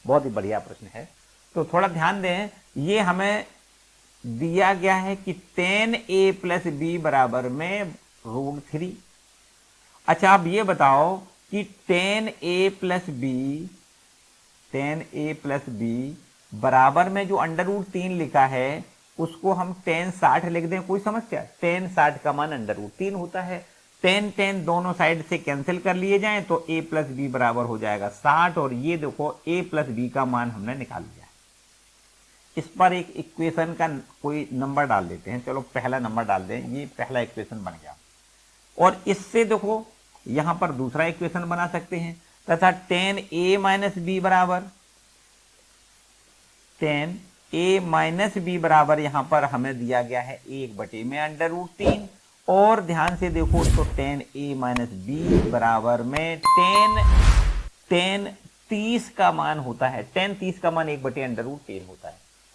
बहुत ही बढ़िया प्रश्न है। तो थोड़ा ध्यान दें, ये हमें दिया गया है कि tan a प्लस बी बराबर में √3। अच्छा अब ये बताओ कि tan a प्लस बी बराबर में जो √3 लिखा है उसको हम tan 60 लिख दें, कोई समस्या? tan 60 का मान √3 होता है। tan दोनों साइड से कैंसिल कर लिए जाएं तो a प्लस बी बराबर हो जाएगा 60 और ये देखो a प्लस बी का मान हमने निकाल लिया। इस पर एक इक्वेशन का कोई नंबर डाल देते हैं, चलो पहला नंबर डाल दें, ये पहला इक्वेशन बन गया। और इससे देखो यहां पर दूसरा इक्वेशन बना सकते हैं तथा tan a माइनस बी बराबर tan a माइनस बी बराबर यहां पर हमें दिया गया है 1/√3 और ध्यान से देखो तो tan a माइनस बी बराबर में tan 30 का मान होता है। tan 30 का मान 1/√3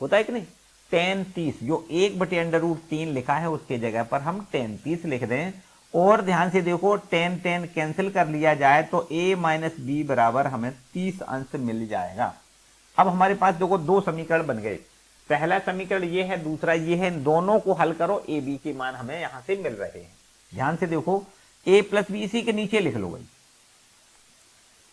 होता है कि नहीं। tan 30 जो 1/√3 लिखा है उसके जगह पर हम tan 30 लिख दें। और ध्यान से देखो tan कैंसिल कर लिया जाए तो a माइनस बी बराबर हमें 30 अंश मिल जाएगा। अब हमारे पास देखो दो समीकरण बन गए, पहला समीकरण ये है, दूसरा ये है। इन दोनों को हल करो, ए बी के मान हमें यहां से मिल रहे हैं। ध्यान से देखो a प्लस बी इसी के नीचे लिख लो भाई,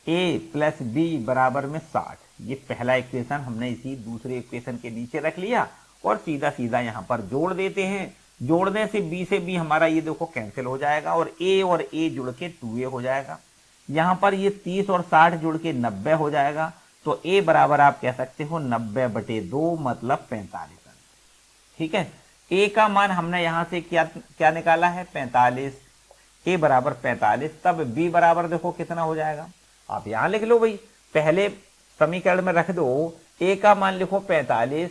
a प्लस बी बराबर में 60। ये पहला इक्वेशन हमने इसी दूसरे इक्वेशन के नीचे रख लिया और सीधा सीधा यहां पर जोड़ देते हैं। जोड़ने से b से b हमारा ये देखो कैंसिल हो जाएगा और a जुड़ के 2a हो जाएगा। यहां पर ये 30 और 60 जुड़ के 90 हो जाएगा। तो a बराबर आप कह सकते हो 90/2 मतलब 45। ठीक है, a का मान हमने यहां से क्या निकाला है 45, a बराबर 45। तब b बराबर देखो कितना हो जाएगा, आप यहां लिख लो भाई, पहले समीकरण में रख दो। a का मान लिखो 45,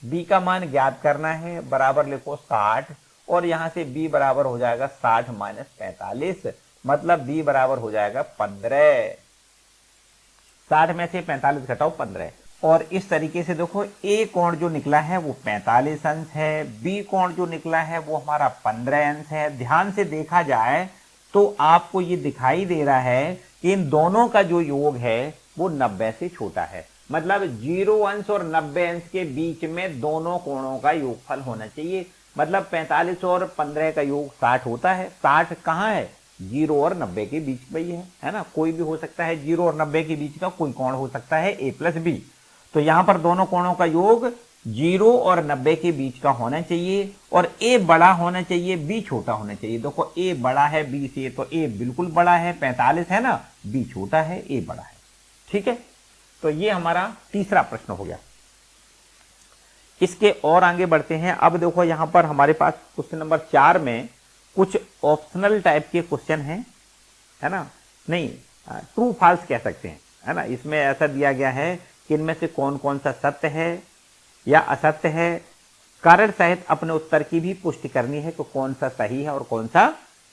b का मान ज्ञात करना है, बराबर लिखो 60 और यहां से b बराबर हो जाएगा 60 माइनस 45 मतलब b बराबर हो जाएगा 15। 60 में से 45 घटाओ 15। और इस तरीके से देखो a कोण जो निकला है वो 45 अंश है, b कोण जो निकला है वो हमारा 15 अंश है। ध्यान से देखा जाए तो आपको ये दिखाई दे रहा है कि इन दोनों का जो योग है वो 90 से छोटा है। मतलब 0 अंश और 90 अंश के बीच में दोनों कोणों का योगफल होना चाहिए। मतलब 45 और 15 का योग 60 होता है। 60 कहाँ है, 0 और 90 के बीच में ही है ना। कोई भी हो सकता है, 0 और 90 के बीच का कोई कोण हो सकता है a प्लस बी। तो यहां पर दोनों कोणों का योग 0 और 90 के बीच का होना चाहिए और a बड़ा होना चाहिए, b छोटा होना चाहिए। देखो a बड़ा है b से तो a बिल्कुल बड़ा है, 45 है ना, b छोटा है, a बड़ा है। ठीक है, तो ये हमारा तीसरा प्रश्न हो गया। इसके और आगे बढ़ते हैं। अब देखो यहां पर हमारे पास क्वेश्चन नंबर 4 में कुछ ऑप्शनल टाइप के क्वेश्चन हैं, है ना, नहीं ट्रू फॉल्स कह सकते हैं, है ना। इसमें ऐसा दिया गया है कि इनमें से कौन कौन सा सत्य है या असत्य है। कारण सहित अपने उत्तर की भी पुष्टि करनी है कि कौन सा सही है और कौन सा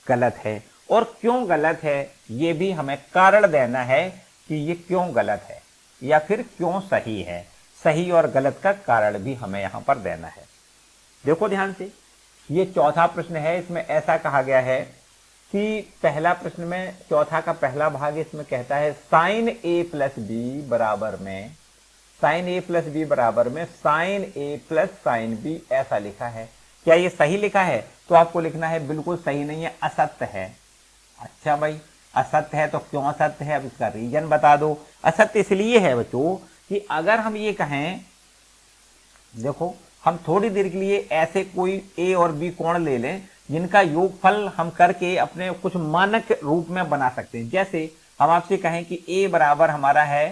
गलत है और क्यों गलत है। ये भी हमें कारण देना है कि ये क्यों गलत है या फिर क्यों सही है। सही और गलत का कारण भी हमें यहां पर देना है। देखो ध्यान से, ये चौथा प्रश्न है। इसमें ऐसा कहा गया है कि पहला प्रश्न में चौथा का पहला भाग इसमें कहता है साइन ए प्लस बी बराबर में साइन ए प्लस साइन बी, ऐसा लिखा है। क्या ये सही लिखा है? तो आपको लिखना है बिल्कुल सही नहीं है, असत्य है। अच्छा भाई, असत्य है तो क्यों असत्य है, अब इसका रीजन बता दो। असत्य इसलिए है बच्चों कि अगर हम ये कहें, देखो हम थोड़ी देर के लिए ऐसे कोई ए और बी कोण ले लें जिनका योगफल हम करके अपने कुछ मानक रूप में बना सकते हैं। जैसे हम आपसे कहें कि ए बराबर हमारा है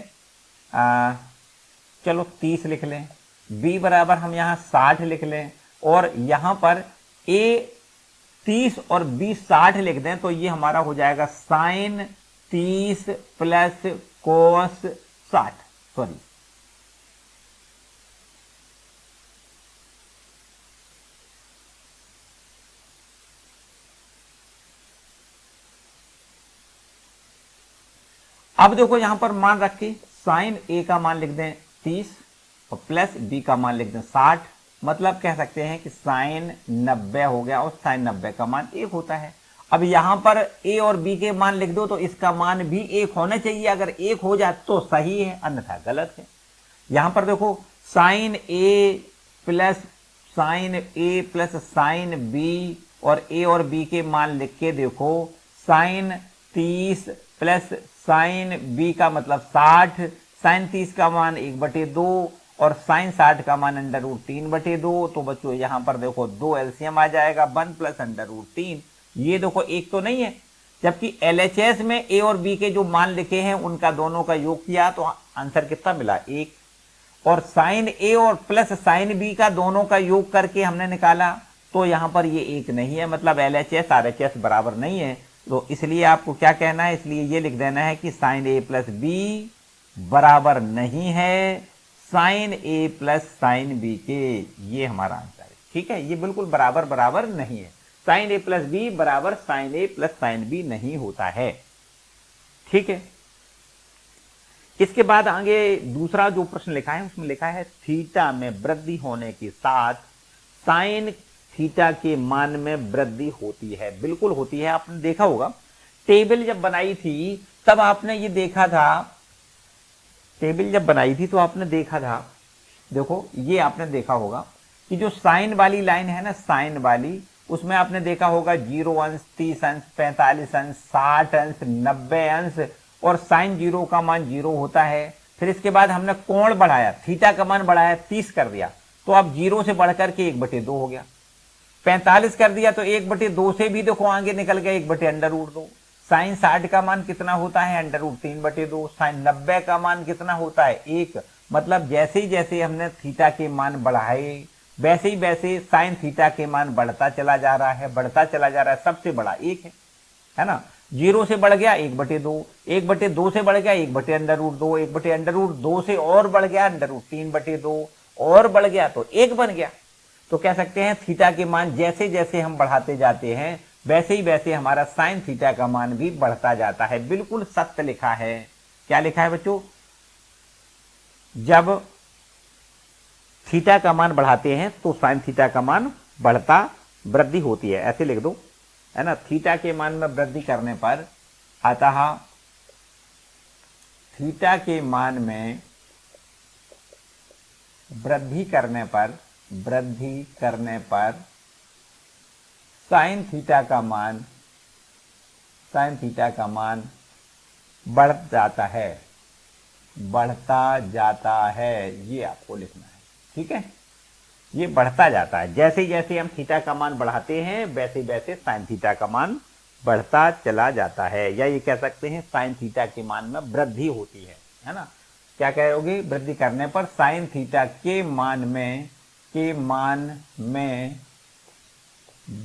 चलो 30 लिख लें, बी बराबर हम यहां 60 लिख लें और यहां पर ए 30 और बी 60 लिख दें तो ये हमारा हो जाएगा साइन 30 प्लस कोस 60। सॉरी, अब देखो यहां पर मान रख के साइन ए का मान लिख दें 30 और प्लस बी का मान लिख दें 60। मतलब कह सकते हैं कि साइन 90 हो गया और साइन 90 का मान 1 होता है। अब यहां पर ए और बी के मान लिख दो तो इसका मान भी 1 होना चाहिए। अगर 1 हो जाए तो सही है, अन्यथा गलत है। यहां पर देखो साइन ए प्लस साइन बी और ए और बी के मान लिख के देखो, साइन 30 प्लस साइन बी का मतलब 60, साइन 30 का मान 1/2 और साइन 60 का मान √3/2। तो बच्चों यहां पर देखो 2 एलसीएम आ जाएगा, 1 प्लस √3। ये देखो एक तो नहीं है, जबकि एलएचएस में ए और बी के जो मान लिखे हैं उनका दोनों का योग किया तो आंसर कितना मिला, 1। और साइन ए और प्लस साइन बी का दोनों का योग करके हमने निकाला तो यहां पर ये 1 नहीं है, मतलब एलएचएस आरएचएस बराबर नहीं है। तो इसलिए आपको क्या कहना है, इसलिए ये लिख देना है कि साइन ए प्लस बी बराबर नहीं है साइन ए प्लस साइन बी के। ये हमारा आंसर है। ठीक है, ये बिल्कुल बराबर नहीं है। साइन ए प्लस बी बराबर साइन ए प्लस साइन बी नहीं होता है। ठीक है, इसके बाद आगे दूसरा जो प्रश्न लिखा है उसमें लिखा है थीटा में वृद्धि होने के साथ साइन थीटा के मान में वृद्धि होती है। बिल्कुल होती है, आपने देखा होगा टेबल जब बनाई थी तब आपने ये देखा था, टेबल जब बनाई थी तो आपने देखा था, देखो ये आपने देखा होगा कि जो साइन वाली लाइन है ना, साइन वाली, उसमें आपने देखा होगा 0 अंश, 30 अंश, 45 अंश, 60 अंश, 90 अंश, और साइन 0 का मान 0 होता है। फिर इसके बाद हमने कोण बढ़ाया, थीटा का मान बढ़ाया 30 कर दिया, तो अब 0 से बढ़कर के 1/2 हो गया। 45 कर दिया तो 1/2 से भी देखो आगे निकल गया 1/√2। साइन 60 का मान कितना होता है, √3/2। साइन 90 का मान कितना होता है, 1। मतलब जैसे ही जैसे हमने थीटा के मान बढ़ाए वैसे ही वैसे साइन थीटा के मान बढ़ता चला जा रहा है, बढ़ता चला जा रहा है। सबसे बड़ा 1 है ना, 0 से बढ़ गया 1/2, 1/2 से बढ़ गया 1/√2, 1/√2 से और बढ़ गया √3/2, और बढ़ गया तो 1 बन गया। तो कह सकते हैं थीटा के मान जैसे जैसे हम बढ़ाते जाते हैं वैसे ही वैसे हमारा साइन थीटा का मान भी बढ़ता जाता है। बिल्कुल सत्य लिखा है। क्या लिखा है बच्चों, जब थीटा का मान बढ़ाते हैं तो साइन थीटा का मान बढ़ता वृद्धि होती है, ऐसे लिख दो, है ना। थीटा के मान में वृद्धि करने पर, अतः थीटा के मान में वृद्धि करने पर साइन थीटा का मान बढ़ जाता है, बढ़ता जाता है, ये आपको लिखना है। ठीक है, ये बढ़ता जाता है। जैसे जैसे हम थीटा का मान बढ़ाते हैं वैसे वैसे साइन थीटा का मान बढ़ता चला जाता है, या ये कह सकते हैं साइन थीटा के मान में वृद्धि होती है ना। क्या कहोगे, वृद्धि करने पर साइन थीटा के मान में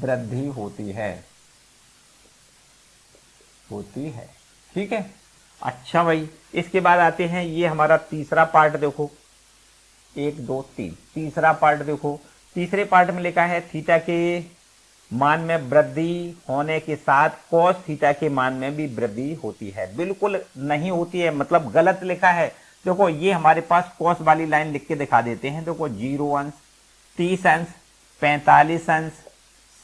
वृद्धि होती है। ठीक है, अच्छा भाई, इसके बाद आते हैं, ये हमारा तीसरा पार्ट देखो, 1 2 3, तीसरा पार्ट देखो। तीसरे पार्ट में लिखा है थीटा के मान में वृद्धि होने के साथ कॉस थीटा के मान में भी वृद्धि होती है। बिल्कुल नहीं होती है, मतलब गलत लिखा है। देखो ये हमारे पास कॉस वाली लाइन लिख के दिखा देते हैं। देखो 0 अंश, 30 अंश, 45 अंश,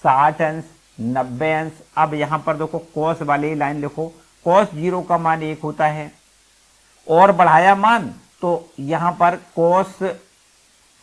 60 अंश, 90 अंश। अब यहां पर देखो कॉस वाली लाइन लिखो, कॉस 0 का मान 1 होता है, और बढ़ाया मान तो यहां पर कॉस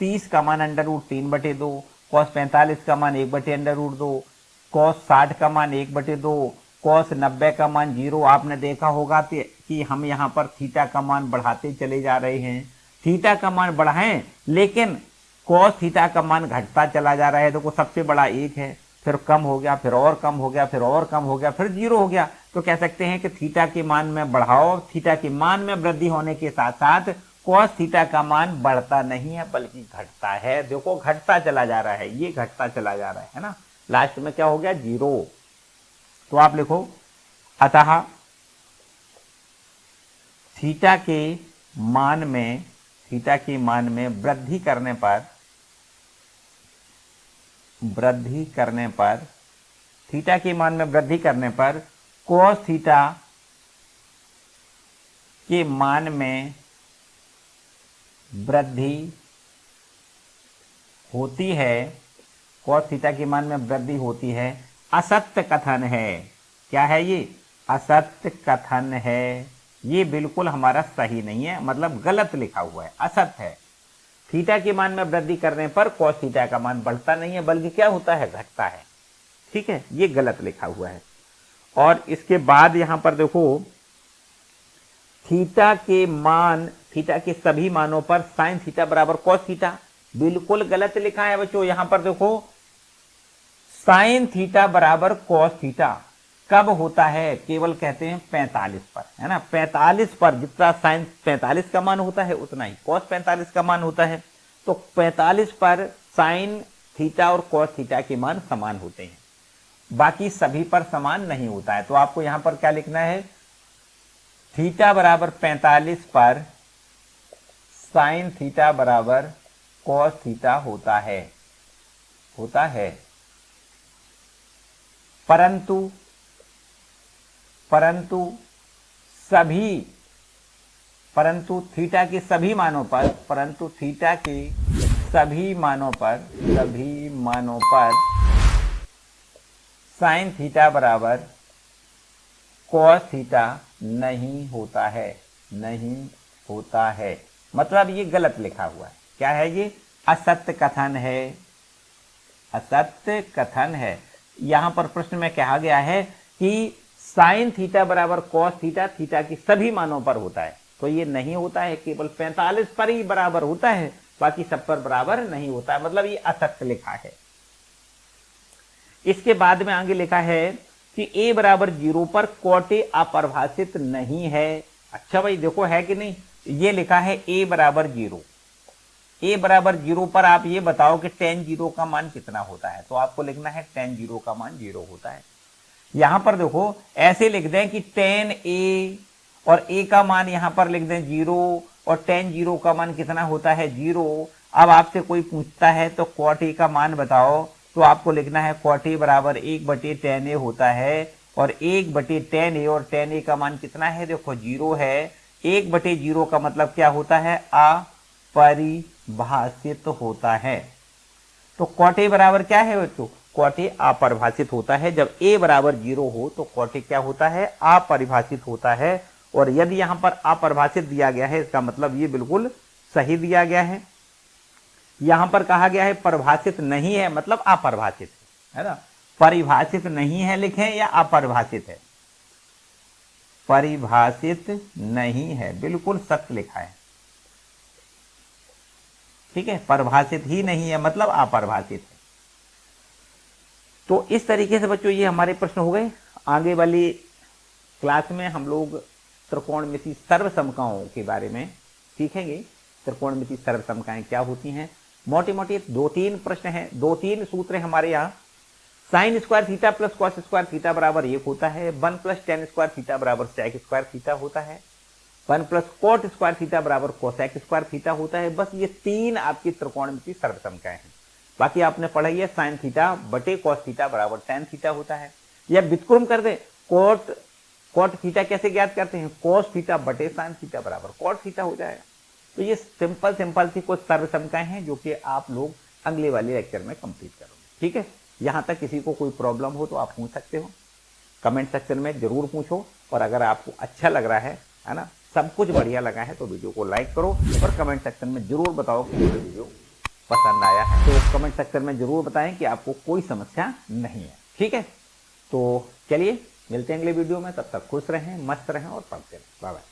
30 का मान √3/2, कॉस 45 का मान 1/√2, कॉस 60 का मान 1/2, कॉस 90 का मान 0। आपने देखा होगा कि हम यहाँ पर थीटा का मान बढ़ाते चले जा रहे हैं, थीटा का मान बढ़ाएं लेकिन कॉस थीटा का मान घटता चला जा रहा है। देखो सबसे बड़ा 1 है, फिर कम हो गया, फिर और कम हो गया, फिर और कम हो गया, फिर 0 हो गया। तो कह सकते हैं कि थीटा के मान में बढ़ाओ, थीटा के मान में वृद्धि होने के साथ साथ कॉस थीटा का मान बढ़ता नहीं है बल्कि घटता है। देखो घटता चला जा रहा है, ये घटता चला जा रहा है ना। लास्ट में क्या हो गया, 0। तो आप लिखो अतः थीटा के मान में वृद्धि करने पर थीटा के मान में वृद्धि करने पर कॉस थीटा के मान में वृद्धि होती है, कॉस थीटा के मान में वृद्धि होती है, असत्य कथन है। क्या है ये, असत्य कथन है। ये बिल्कुल हमारा सही नहीं है, मतलब गलत लिखा हुआ है, असत्य है। थीटा के मान में वृद्धि करने पर कॉस थीटा का मान बढ़ता नहीं है बल्कि क्या होता है, घटता है। ठीक है, ये गलत लिखा हुआ है। और इसके बाद यहां पर देखो थीटा के सभी मानों पर साइन थीटा बराबर कॉस थीटा, बिल्कुल गलत लिखा है बच्चों। यहां पर देखो साइन थीटा बराबर कॉस थीटा कब होता है, केवल कहते हैं 45 पर, है ना। 45 पर जितना साइन 45 का मान होता है उतना ही कॉस 45 का मान होता है। तो 45 पर साइन थीटा और कॉस थीटा के मान समान होते हैं, बाकी सभी पर समान नहीं होता है। तो आपको यहां पर क्या लिखना है, थीटा बराबर 45 पर साइन थीटा बराबर कॉस थीटा होता है। परंतु थीटा के सभी मानों पर साइन थीटा बराबर कॉस थीटा नहीं होता है। मतलब ये गलत लिखा हुआ है। क्या है ये? असत्य कथन है। यहां पर प्रश्न में कहा गया है कि साइन थीटा बराबर कॉस थीटा थीटा की सभी मानों पर होता है, तो ये नहीं होता है, केवल 45 पर ही बराबर होता है, बाकी सब पर बराबर नहीं होता है। मतलब ये असत्य लिखा है। इसके बाद में आगे लिखा है कि a बराबर 0 पर cot a अपरिभाषित नहीं है। अच्छा भाई देखो, है कि नहीं? ये लिखा है a बराबर 0। a बराबर 0 पर आप ये बताओ कि tan 0 का मान कितना होता है, तो आपको लिखना है tan 0 का मान 0 होता है। यहां पर देखो ऐसे लिख दें कि tan a और a का मान यहां पर लिख दें 0 और tan 0 का मान कितना होता है? 0। अब आपसे कोई पूछता है तो cot a का मान बताओ, तो आपको लिखना है cot a बराबर 1/tan a होता है, और 1/tan a और tan a का मान कितना है? देखो 0 है। 1/0 का मतलब क्या होता है? अपरिभाषित होता है। तो cot a बराबर क्या है बच्चों? cot a अपरिभाषित होता है। जब a बराबर 0 हो तो cot a क्या होता है? अपरिभाषित होता है। और यदि यहां पर अपरिभाषित दिया गया है, इसका मतलब ये बिल्कुल सही दिया गया है। यहां पर कहा गया है परिभाषित नहीं है, मतलब अपरिभाषित है ना। परिभाषित नहीं है लिखें या अपरिभाषित है? परिभाषित नहीं है, बिल्कुल सत्य लिखा है। ठीक है, परिभाषित ही नहीं है मतलब अपरिभाषित है। तो इस तरीके से बच्चों ये हमारे प्रश्न हो गए। आगे वाली क्लास में हम लोग त्रिकोणमिति सर्वसमकाओं के बारे में सीखेंगे। त्रिकोणमिति सर्वसमकाएं क्या होती हैं? मोटे मोटे 2-3 प्रश्न हैं, 2-3 सूत्र हैं हमारे यहाँ। Sine square theta plus cos square theta बराबर 1 होता है। 1 प्लस टेन स्क्वायर थीटा बराबर सेक स्क्वायर थीटा होता है। 1 प्लस कॉट स्क्वायर थीटा बराबर कोसेक स्क्वायर थीटा होता है। बस ये 3 आपकी त्रिकोणमिति सर्वसमकाएं हैं। बाकी आपने पढ़ाई है साइन थीटा बटे कॉस थीटा बराबर टेन थीटा होता है। या व्युत्क्रम कर दे, कॉट थीटा कैसे ज्ञात करते हैं? कॉस थीटा बटे साइन थीटा बराबर कॉट थीटा हो जाएगा। तो ये सिंपल सी कुछ सर्वसमकाएं हैं जो कि आप लोग अगले वाले लेक्चर में कंप्लीट करोगे। ठीक है, यहां तक किसी को कोई प्रॉब्लम हो तो आप पूछ सकते हो, कमेंट सेक्शन में जरूर पूछो। और अगर आपको अच्छा लग रहा है ना, सब कुछ बढ़िया लगा है, तो वीडियो को लाइक करो और कमेंट सेक्शन में जरूर बताओ कि मुझे वीडियो पसंद आया है। तो कमेंट सेक्शन में जरूर बताएं कि आपको कोई समस्या नहीं है। ठीक है, तो चलिए मिलते हैं अगले वीडियो में। तब तक खुश रहें, मस्त रहें और पढ़ते रहें। Bye bye.